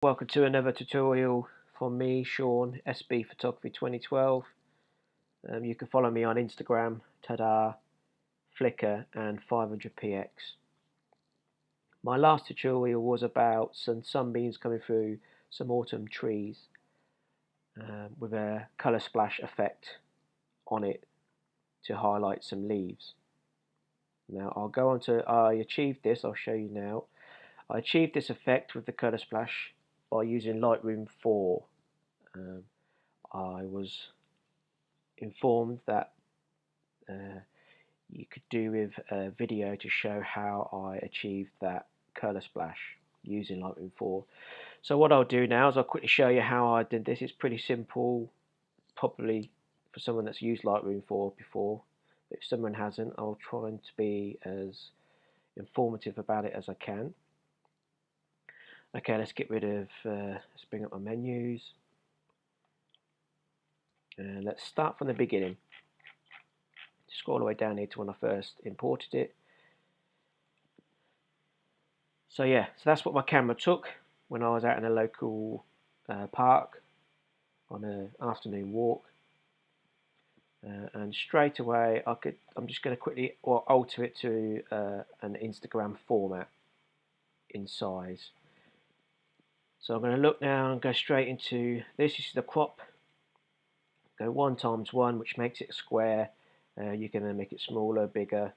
Welcome to another tutorial from me, Sean, SB Photography 2012. You can follow me on Instagram, Tada, Flickr and 500px. My last tutorial was about some sunbeams coming through some autumn trees with a Colorsplash effect on it to highlight some leaves. Now I'll I achieved this, I'll show you now. I achieved this effect with the Colorsplash by using Lightroom 4. I was informed that you could do with a video to show how I achieved that Colorsplash using Lightroom 4. So what I'll do now is I'll quickly show you how I did this. It's pretty simple, probably for someone that's used Lightroom 4 before. But if someone hasn't, I'll try to be as informative about it as I can. Okay, let's get rid of, let's bring up my menus. And let's start from the beginning. Scroll all the way down here to when I first imported it. So yeah, so that's what my camera took when I was out in a local park on an afternoon walk. And straight away I'm just going to quickly alter it to an Instagram format in size. So I'm going to look now and go straight into this. Is the crop. Go 1 times 1, which makes it a square. You can then make it smaller, bigger,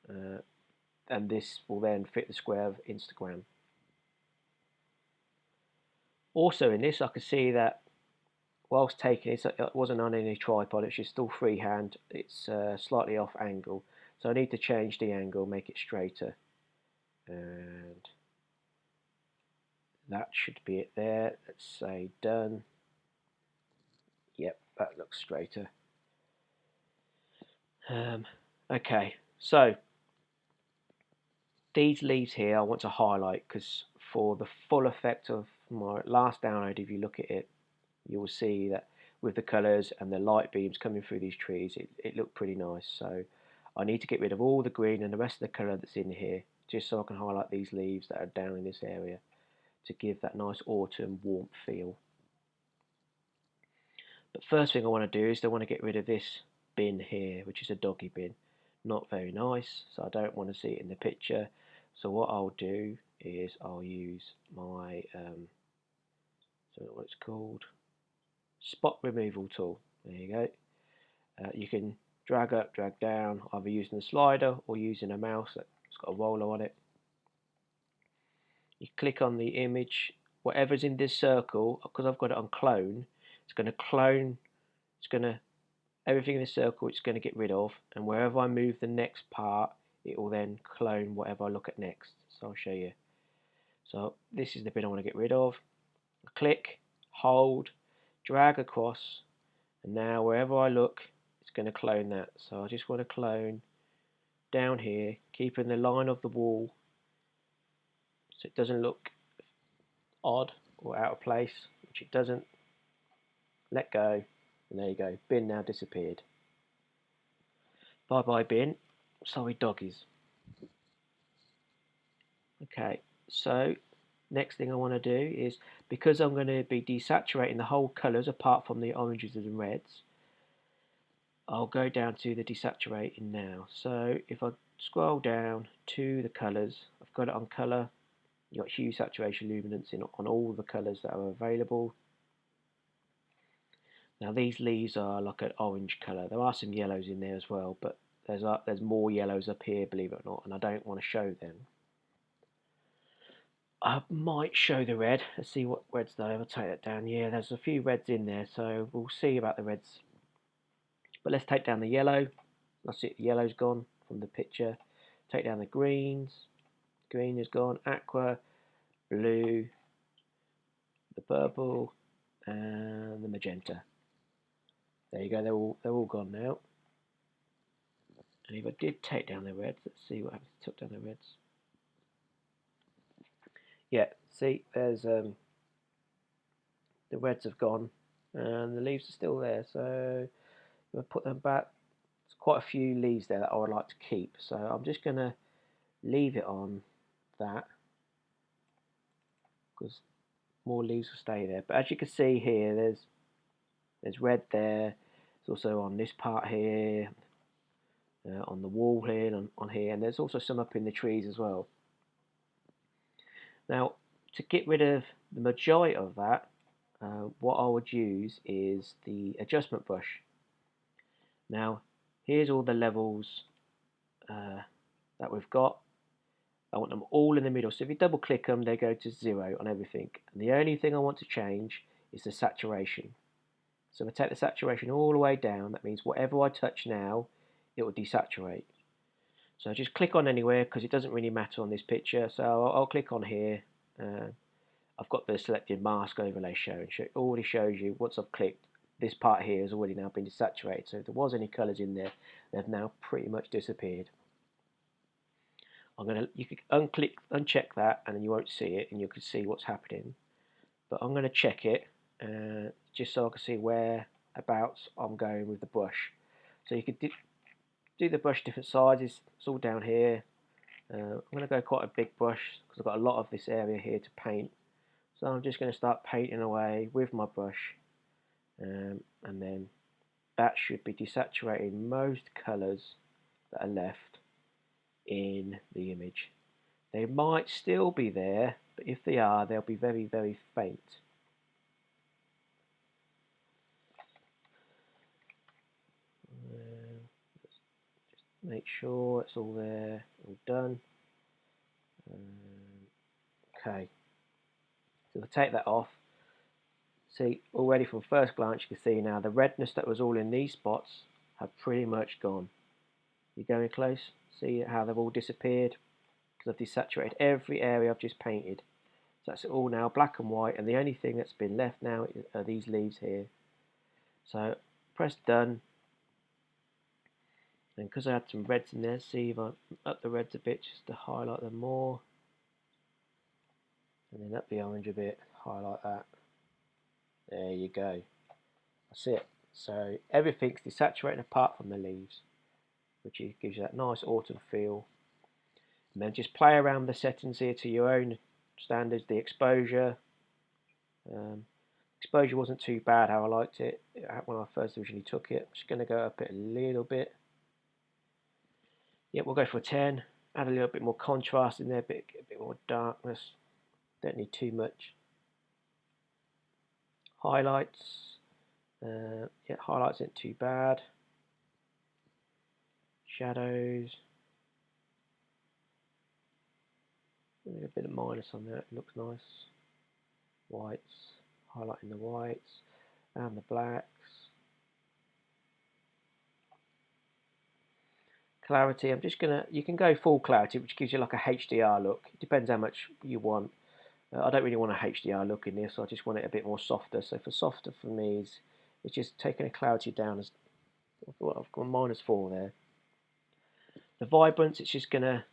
and this will then fit the square of Instagram. Also in this, I can see that whilst taking it, it wasn't on any tripod, it's just still freehand. It's slightly off angle, so I need to change the angle, make it straighter, and that should be it there. Let's say done. Yep, that looks straighter. Okay, so these leaves here I want to highlight because for the full effect of my last download, if you look at it, you will see that with the colours and the light beams coming through these trees, it looked pretty nice. So I need to get rid of all the green and the rest of the colour that's in here, just so I can highlight these leaves that are down in this area to give that nice autumn warmth feel. But first thing I want to do is I want to get rid of this bin here, which is a doggy bin. Not very nice, so I don't want to see it in the picture. So what I'll do is I'll use my so what it's called, spot removal tool. There you go. You can drag up, drag down, either using a slider or using a mouse that's got a roller on it. You click on the image, whatever's in this circle, because I've got it on clone, it's going to clone, everything in the circle it's going to get rid of, and wherever I move the next part, it will then clone whatever I look at next. So I'll show you. So this is the bit I want to get rid of. Click, hold, drag across, and now wherever I look, it's going to clone that. So I just want to clone down here, keeping the line of the wall so it doesn't look odd or out of place, which it doesn't. Let go, and there you go. Bin now disappeared. Bye bye bin. Sorry doggies. Okay, so next thing I want to do is, because I'm going to be desaturating the whole colours apart from the oranges and reds, I'll go down to the desaturating now. So if I scroll down to the colours, I've got it on colour. You've got hue, saturation, luminance on all the colours that are available. Now these leaves are like an orange colour. There are some yellows in there as well, but there's more yellows up here, believe it or not, and I don't want to show them. I might show the red. Let's see what reds though. I'll take that down. Yeah, there's a few reds in there, so we'll see about the reds. But let's take down the yellow. That's it, the yellow's gone from the picture. Take down the greens. Green is gone. Aqua, blue, the purple, and the magenta. There you go, they're all gone now. And if I did take down the reds, let's see what happens if I took down the reds. Yeah, see, there's the reds have gone and the leaves are still there, so if I put them back, there's quite a few leaves there that I would like to keep, so I'm just going to leave it on that, because more leaves will stay there. But as you can see here, there's red there. It's also on this part here, on the wall here, and on here, and there's also some up in the trees as well. Now, to get rid of the majority of that, what I would use is the adjustment brush. Now, here's all the levels that we've got. I want them all in the middle. So if you double click them, they go to 0 on everything. And the only thing I want to change is the saturation. So if I take the saturation all the way down, that means whatever I touch now, it will desaturate. So just click on anywhere because it doesn't really matter on this picture. So I'll click on here. I've got the selected mask overlay showing. So it already shows you once I've clicked, this part here has already now been desaturated. So if there was any colours in there, they've now pretty much disappeared. You could uncheck that, and then you won't see it, and you can see what's happening. But I'm going to check it just so I can see whereabouts I'm going with the brush. So you could do the brush different sizes. It's all down here. I'm going to go quite a big brush because I've got a lot of this area here to paint. So I'm just going to start painting away with my brush, and then that should be desaturating most colours that are left in the image. They might still be there, but if they are, they'll be very, very faint. Let's just make sure it's all there, all done. Okay, so if I take that off, see already from first glance you can see now the redness that was all in these spots have pretty much gone. You going close? See how they've all disappeared? Because I've desaturated every area I've just painted. So that's all now black and white, and the only thing that's been left now are these leaves here. So press done, and because I had some reds in there, see if I up the reds a bit just to highlight them more, and then up the orange a bit, highlight that. There you go. That's it. So everything's desaturating apart from the leaves, which gives you that nice autumn feel. And then just play around the settings here to your own standards. The exposure. Exposure wasn't too bad how I liked it when I first originally took it. I'm just going to go up it a little bit. We'll go for a 10. Add a little bit more contrast in there, a bit more darkness. Don't need too much. Highlights. Highlights isn't too bad. Shadows. A bit of minus on that, it looks nice. Whites, highlighting the whites and the blacks. Clarity, I'm just gonna, you can go full clarity, which gives you like a HDR look. It depends how much you want. I don't really want a HDR look in this, so I just want it a bit more softer. So for softer for me, it's just taking the clarity down as, well, I've got -4 there. The vibrance, it's just gonna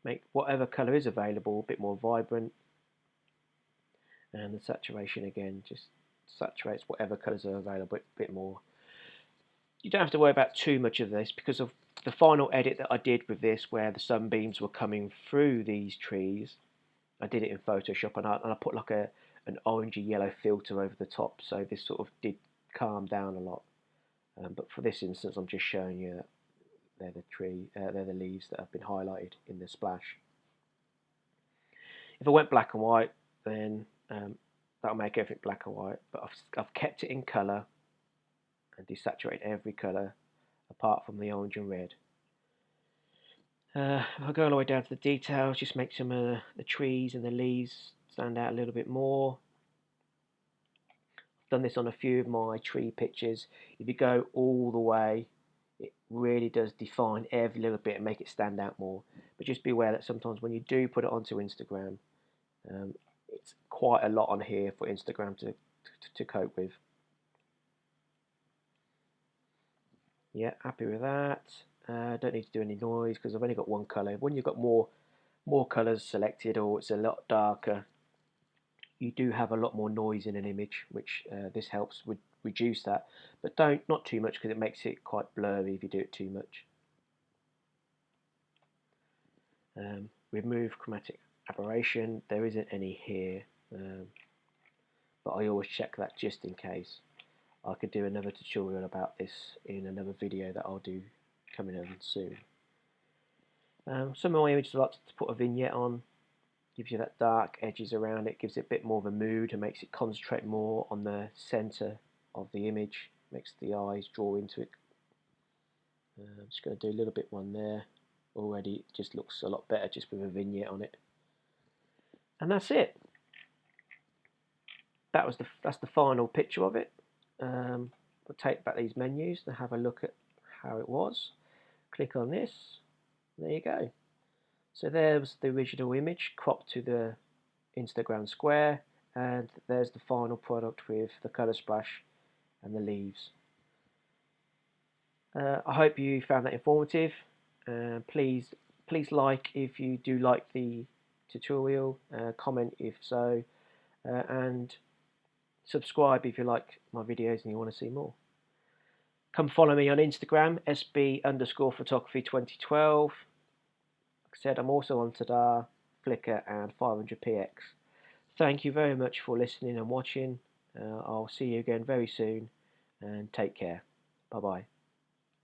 make whatever colour is available a bit more vibrant, and the saturation again just saturates whatever colours are available a bit more. You don't have to worry about too much of this because of the final edit that I did with this, where the sunbeams were coming through these trees. I did it in Photoshop, and I put like an orangey yellow filter over the top, so this sort of did calm down a lot. But for this instance, I'm just showing you that they're the leaves that have been highlighted in the splash. If I went black and white, then that'll make everything black and white. But I've kept it in colour and desaturated every colour apart from the orange and red. If I go all the way down to the details, just make some of the trees and the leaves stand out a little bit more. I've done this on a few of my tree pictures. If you go all the way, it really does define every little bit and make it stand out more. But just be aware that sometimes when you do put it onto Instagram, it's quite a lot on here for Instagram to cope with. Yeah, happy with that. Don't need to do any noise because I've only got one colour. When you've got more colours selected, or it's a lot darker, you do have a lot more noise in an image, which this helps with reduce that. But not too much, because it makes it quite blurry if you do it too much. Remove chromatic aberration. There isn't any here. but I always check that just in case. I could do another tutorial about this in another video that I'll do coming on soon. Some of my images I like to put a vignette on. Gives you that dark edges around it, gives it a bit more of a mood and makes it concentrate more on the centre of the image, makes the eyes draw into it. I'm just going to do a little bit one there. Already it just looks a lot better just with a vignette on it. And that's it. That's the final picture of it. We'll take back these menus and have a look at how it was. Click on this. There you go. So there's the original image cropped to the Instagram square, and there's the final product with the Coloursplash and the leaves. I hope you found that informative. Please like if you do like the tutorial, comment if so, and subscribe if you like my videos and you want to see more. Come follow me on Instagram, sb_photography2012. Like I said, I'm also on Tadar, Flickr and 500px. Thank you very much for listening and watching. I'll see you again very soon, and take care. Bye bye.